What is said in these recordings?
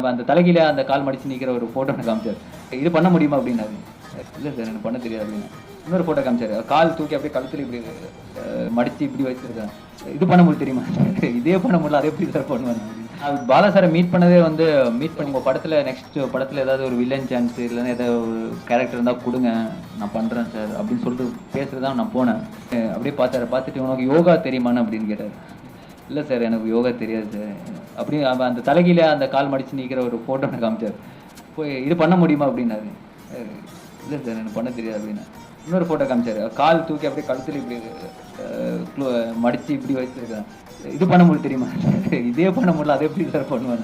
அந்த தலைகீழ அந்த கால் மடிச்சு நிக்கிற ஒரு ஃபோட்டோ எனக்கு காமிச்சாரு. இது பண்ண முடியுமா அப்படின்னாரு. இல்ல சார் எனக்கு பண்ண தெரியாது அப்படின்னு. இன்னொரு ஃபோட்டோ காமிச்சாரு. கால் தூக்கி அப்படியே கழுத்துல இப்படி மடிச்சு இப்படி வச்சிருக்கேன். இது பண்ண முடியும் தெரியுமா? இதே பண்ண முடியல அதை எப்படி சார் பண்ணுவேன்? பாலா சாரை மீட் பண்ணதே வந்து மீட் பண்ணி உங்க படத்துல நெக்ஸ்ட் படத்துல ஏதாவது ஒரு வில்லன் சான்ஸ் இல்லைன்னா ஏதாவது ஒரு கேரக்டர் இருந்தா கொடுங்க நான் பண்றேன் சார் அப்படின்னு சொல்லிட்டு பேசுறதுதான் நான் போனேன். அப்படியே பார்த்துட்டு உனக்கு யோகா தெரியுமான்னு அப்படின்னு கேட்டாரு. இல்லை சார் எனக்கு யோகா தெரியாது சார் அப்படி அந்த தலைகீழ அந்த கால் மடிச்சு நிற்கிற ஒரு ஃபோட்டோ எனக்கு காமிச்சார். போய் இது பண்ண முடியுமா அப்படின்னாரு. இல்லை சார் எனக்கு பண்ண தெரியாது அப்படின்னா. இன்னொரு ஃபோட்டோ காமிச்சாரு. கால் தூக்கி அப்படியே கழுத்தில் இப்படி மடித்து இப்படி வச்சுருக்கேன். இது பண்ண முடியும் தெரியுமா? இதே பண்ண முடியல அதை எப்படி சார் பண்ணுவேன்?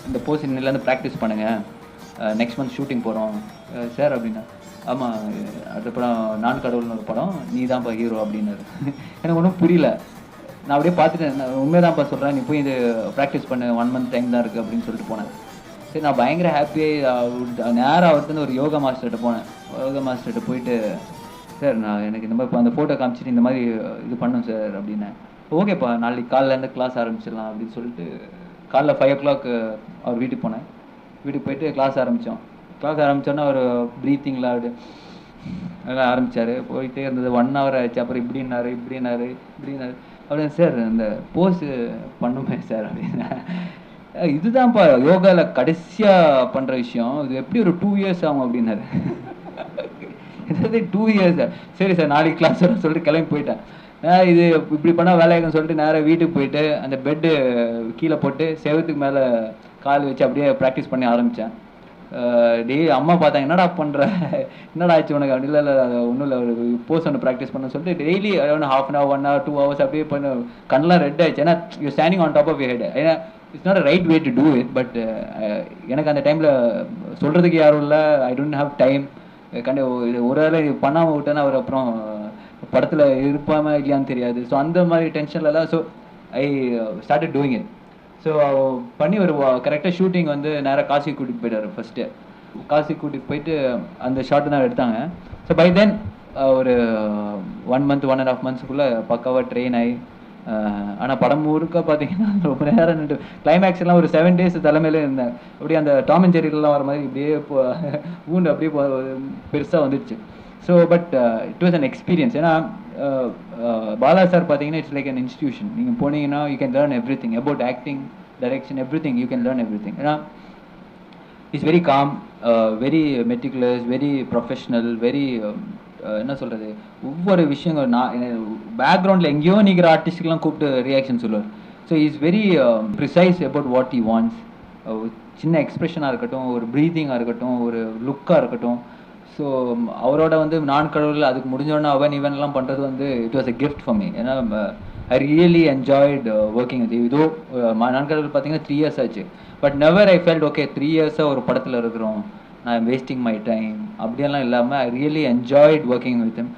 இந்த போஸ் இன்னிலேருந்து ப்ராக்டிஸ் பண்ணுங்கள், நெக்ஸ்ட் மந்த் ஷூட்டிங் போகிறோம் சார் அப்படின்னா. ஆமாம் அடுத்த படம் நான் கடவுள்னு ஒரு படம், நீ தான்ப்பா ஹீரோ அப்படின்னாரு. எனக்கு ஒன்றும் புரியல. நான் அப்படியே பார்த்துட்டேன். நான் உண்மைதான்ப்பா சொல்கிறேன், நீ போய் இது ப்ராக்டிஸ் பண்ணு, 1 month டைம் தான் இருக்குது அப்படின்னு சொல்லிட்டு போனேன். சரி நான் பயங்கர ஹாப்பியாக நேராக அவர்கிட்ட ஒரு யோகா மாஸ்டர்கிட்ட போனேன். யோகா மாஸ்டர்கிட்ட போயிட்டு சார் நான் எனக்கு இந்த மாதிரி இப்போ அந்த ஃபோட்டோ காமிச்சிட்டு இந்த மாதிரி இது பண்ணும் சார் அப்படின்னேன். ஓகேப்பா நாளைக்கு காலையிலேருந்து கிளாஸ் ஆரம்பிச்சிடலாம் அப்படின்னு சொல்லிட்டு காலைல 5 o'clock அவர் வீட்டுக்கு போனேன். வீட்டுக்கு போயிட்டு கிளாஸ் ஆரம்பித்தோம். கிளாஸ் ஆரம்பித்தோன்னா அவர் ப்ரீத்திங்கில் அப்படி எல்லாம் ஆரம்பித்தார். போயிட்டே இருந்தது 1 hour ஆச்சு. அப்புறம் இப்படின்னாரு அப்படின்னு சார் இந்த போஸு பண்ணுமே சார் அப்படின்னா. இதுதான்ப்பா யோகாவில் கடைசியாக பண்ணுற விஷயம், இது எப்படி ஒரு 2 years ஆகும் அப்படின்னாரு. ஏதாவது 2 years? சரி சார் நாளைக்கு கிளாஸ் வர சொல்லிட்டு கிளம்பி போயிட்டேன். இது இப்படி பண்ணால் வேலையாகுன்னு சொல்லிட்டு நேராக வீட்டுக்கு போயிட்டு அந்த பெட்டு கீழே போட்டு செவத்துக்கு மேலே கால் வச்சு அப்படியே ப்ராக்டிஸ் பண்ணி ஆரம்பித்தேன். அம்மா பார்த்தாங்க, என்னடா பண்ணுற, என்னடா ஆச்சு உனக்கு அப்படி? இல்லை ஒன்றும் இல்லை, ஒரு போஸ் ஒன்று ப்ராக்டிஸ் பண்ண சொல்லிட்டு daily around 1/2 hour 1 hour 2 hours அப்படியே பண்ண கண்ணெலாம் ரெட் ஆயிடுச்சு. ஏன்னா you standing on top of your head. ஏன்னா it's not a right way to do it. But எனக்கு அந்த டைமில் சொல்கிறதுக்கு யாரும் இல்லை, ஐ டோன்ட் ஹாவ் டைம். இது ஒரு வேளை இது பண்ணாமல் விட்டேன்னா அவர் அப்புறம் படத்தில் இருப்பாம இல்லையான்னு தெரியாது. ஸோ அந்த மாதிரி டென்ஷன்லலாம் so I started doing it. So பண்ணி ஒரு கரெக்டாக ஷூட்டிங் வந்து நேராக காசி கூட்டிகிட்டு போயிட்டார். ஃபஸ்ட்டு காசி கூட்டிகிட்டு போயிட்டு அந்த ஷார்ட்டு தான் எடுத்தாங்க. ஸோ பை தென் ஒரு 1 month 1.5 monthsக்குள்ளே பக்காவாக ட்ரெயின் ஆகி, ஆனால் படம் முழுக்க பார்த்தீங்கன்னா ரொம்ப நேரம் நின்று கிளைமேக்ஸ் எல்லாம் ஒரு 7 days தலைமையிலே இருந்தேன். அப்படியே அந்த டாம் அண்ட் ஜெர்ரிலாம் வர மாதிரி இப்படியே ஊண்டு அப்படியே பெருசாக வந்துடுச்சு. So but it was an experience. ஏன்னா பாலா சார் பார்த்தீங்கன்னா இட்ஸ் லைக் அன் இன்ஸ்டியூஷன். நீங்கள் போனீங்கன்னா you can learn everything about acting, direction, everything you can learn everything. ஏன்னா it's very calm, very meticulous, very professional, very என்ன சொல்கிறது, ஒவ்வொரு விஷயங்கள் நான் பேக்ரவுண்டில் எங்கேயோ நிற்கிற ஆர்டிஸ்ட்டுக்கெலாம் கூப்பிட்டு ரியாக்ஷன் சொல்லுவார். So is very precise about what he wants. சின்ன எக்ஸ்ப்ரெஷனாக இருக்கட்டும், ஒரு ப்ரீதிங்காக இருக்கட்டும், ஒரு லுக்காக இருக்கட்டும். ஸோ அவரோட வந்து நான் கடவுள் அதுக்கு முடிஞ்சோடனே இவன்லாம் பண்ணுறது வந்து it was a gift for me. ஏன்னா I really enjoyed working with. இதோ நான் கடவுள் பார்த்தீங்கன்னா 3 years ஆச்சு. But never I felt okay 3 years ஒரு படத்தில் இருக்கிறோம், நான் வேஸ்டிங் மை டைம் அப்படியெல்லாம் இல்லாமல் I really enjoyed working with him.